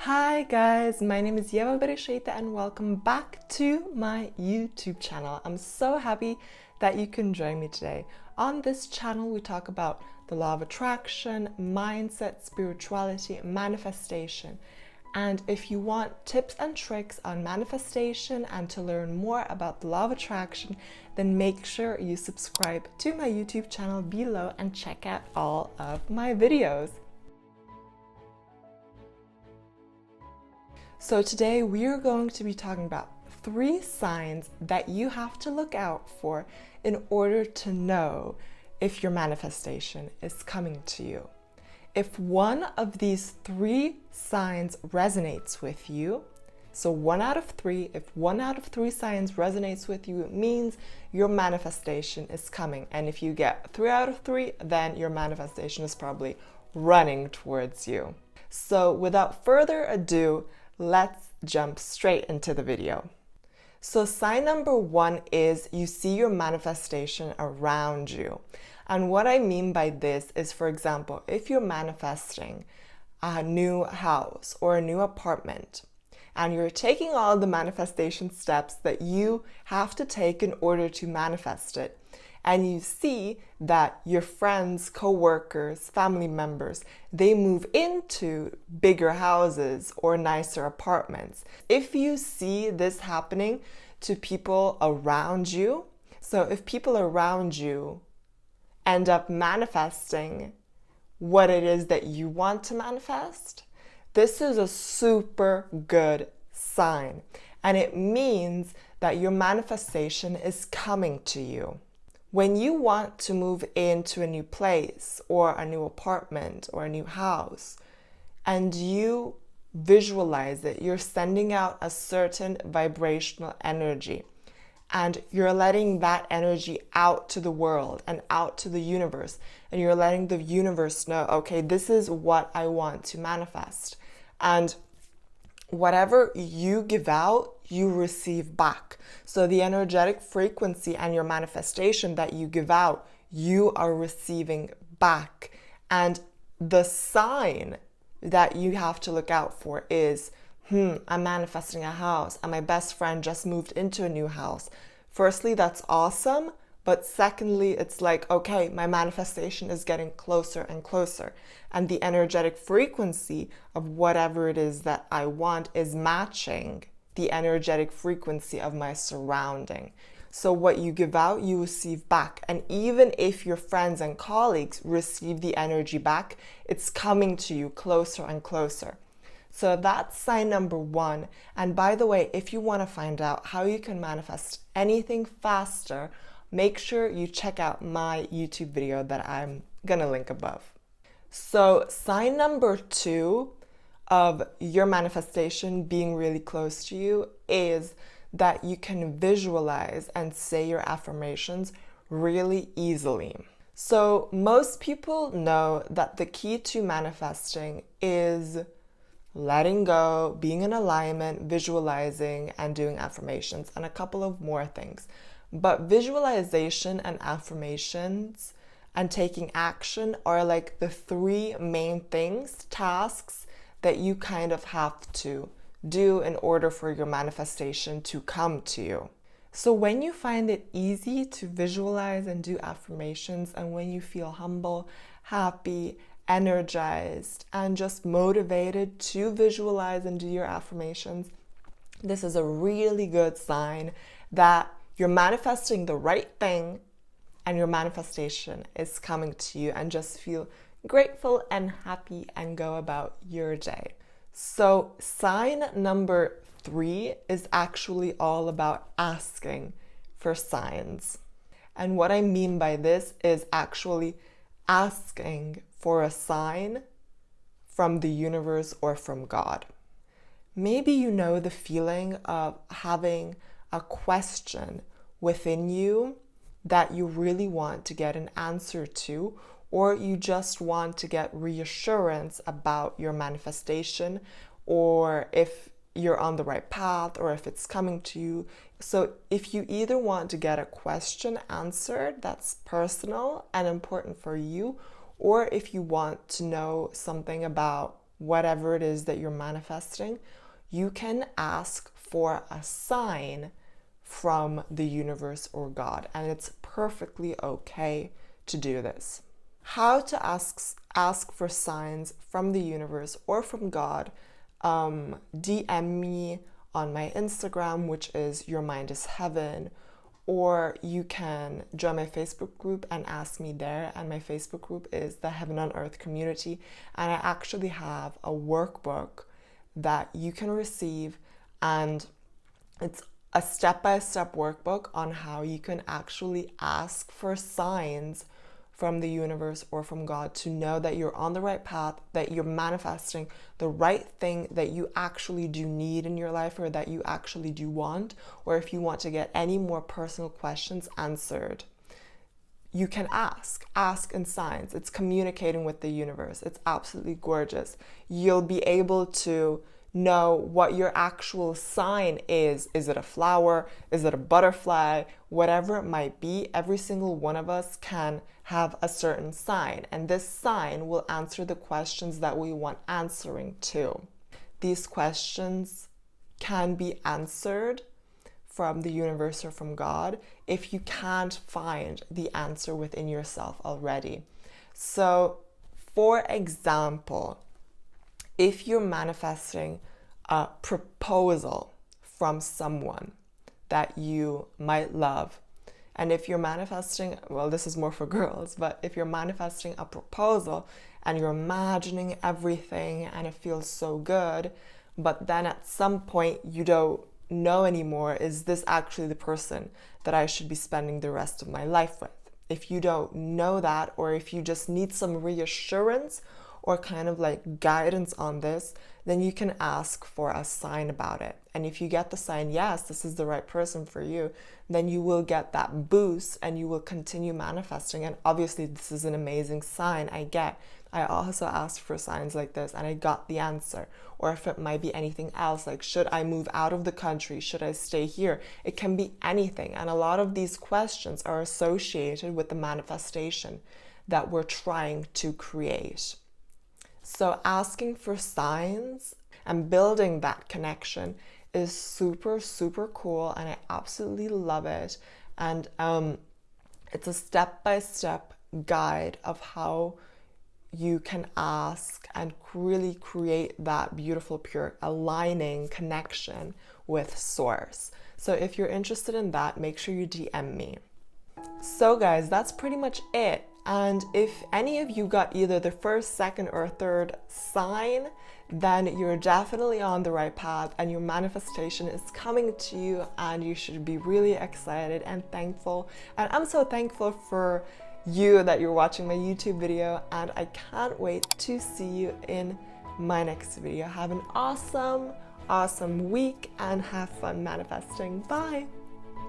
Hi guys, my name is Ieva Bereisaite and welcome back to my YouTube channel. I'm so happy that you can join me today. On this channel we talk about the law of attraction, mindset, spirituality, manifestation. And if you want tips and tricks on manifestation and to learn more about the law of attraction, then make sure you subscribe to my YouTube channel below and check out all of my videos. So today we are going to be talking about 3 signs that you have to look out for in order to know if your manifestation is coming to you. If one of these 3 signs resonates with you, so 1 out of 3, if 1 out of 3 signs resonates with you, it means your manifestation is coming. And if you get 3 out of 3, then your manifestation is probably running towards you. So without further ado, let's jump straight into the video. So sign number 1 is you see your manifestation around you. And what I mean by this is, for example, if you're manifesting a new house or a new apartment, and you're taking all the manifestation steps that you have to take in order to manifest it, and you see that your friends, co-workers, family members, they move into bigger houses or nicer apartments. If you see this happening to people around you, so if people around you end up manifesting what it is that you want to manifest, this is a super good sign. And it means that your manifestation is coming to you. When you want to move into a new place or a new apartment or a new house and you visualize it, you're sending out a certain vibrational energy and you're letting that energy out to the world and out to the universe, and you're letting the universe know, okay, this is what I want to manifest. And whatever you give out, you receive back. So the energetic frequency and your manifestation that you give out, you are receiving back. And the sign that you have to look out for is, I'm manifesting a house and my best friend just moved into a new house. Firstly, that's awesome. But secondly, it's like, okay, my manifestation is getting closer and closer. And the energetic frequency of whatever it is that I want is matching the energetic frequency of my surrounding. So what you give out, you receive back. And even if your friends and colleagues receive the energy back, it's coming to you closer and closer. So that's sign number 1. And by the way, if you want to find out how you can manifest anything faster, make sure you check out my YouTube video that I'm gonna link above. So sign number 2 of your manifestation being really close to you is that you can visualize and say your affirmations really easily. So most people know that the key to manifesting is letting go, being in alignment, visualizing, and doing affirmations, and a couple of more things. But visualization and affirmations and taking action are like the 3 main things, tasks that you kind of have to do in order for your manifestation to come to you. So when you find it easy to visualize and do affirmations, and when you feel humble, happy, energized, and just motivated to visualize and do your affirmations, this is a really good sign that you're manifesting the right thing and your manifestation is coming to you, and just feel grateful and happy and go about your day. So sign number 3 is actually all about asking for signs. And what I mean by this is actually asking for a sign from the universe or from God. Maybe you know the feeling of having a question within you that you really want to get an answer to, or you just want to get reassurance about your manifestation, or if you're on the right path, or if it's coming to you. So if you either want to get a question answered that's personal and important for you, or if you want to know something about whatever it is that you're manifesting, you can ask for a sign from the universe or God, and it's perfectly okay to do this. How to ask for signs from the universe or from God? DM me on my Instagram, which is Your Mind is Heaven, or you can join my Facebook group and ask me there. And my Facebook group is the Heaven on Earth Community, and I actually have a workbook that you can receive, and it's a step-by-step workbook on how you can actually ask for signs from the universe or from God to know that you're on the right path, that you're manifesting the right thing that you actually do need in your life, or that you actually do want, or if you want to get any more personal questions answered. You can ask in signs. It's communicating with the universe. It's absolutely gorgeous. You'll be able to know what your actual sign is. Is it a flower? Is it a butterfly? Whatever it might be, every single one of us can have a certain sign, and this sign will answer the questions that we want answering to. These questions can be answered from the universe or from God if you can't find the answer within yourself already. So, for example, if you're manifesting a proposal from someone that you might love, and if you're manifesting, well, this is more for girls, but if you're manifesting a proposal and you're imagining everything and it feels so good, but then at some point you don't know anymore, is this actually the person that I should be spending the rest of my life with? If you don't know that, or if you just need some reassurance or kind of like guidance on this, then you can ask for a sign about it. And if you get the sign, yes, this is the right person for you, then you will get that boost and you will continue manifesting. And obviously this is an amazing sign I get. I also asked for signs like this and I got the answer. Or if it might be anything else, like should I move out of the country? Should I stay here? It can be anything. And a lot of these questions are associated with the manifestation that we're trying to create. So asking for signs and building that connection is super, super cool, and I absolutely love it. And it's a step-by-step guide of how you can ask and really create that beautiful, pure, aligning connection with Source. So if you're interested in that, make sure you DM me. So guys, that's pretty much it. And if any of you got either the first, second, or third sign, then you're definitely on the right path and your manifestation is coming to you, and you should be really excited and thankful. And I'm so thankful for you that you're watching my YouTube video, and I can't wait to see you in my next video. Have an awesome week and have fun manifesting. Bye!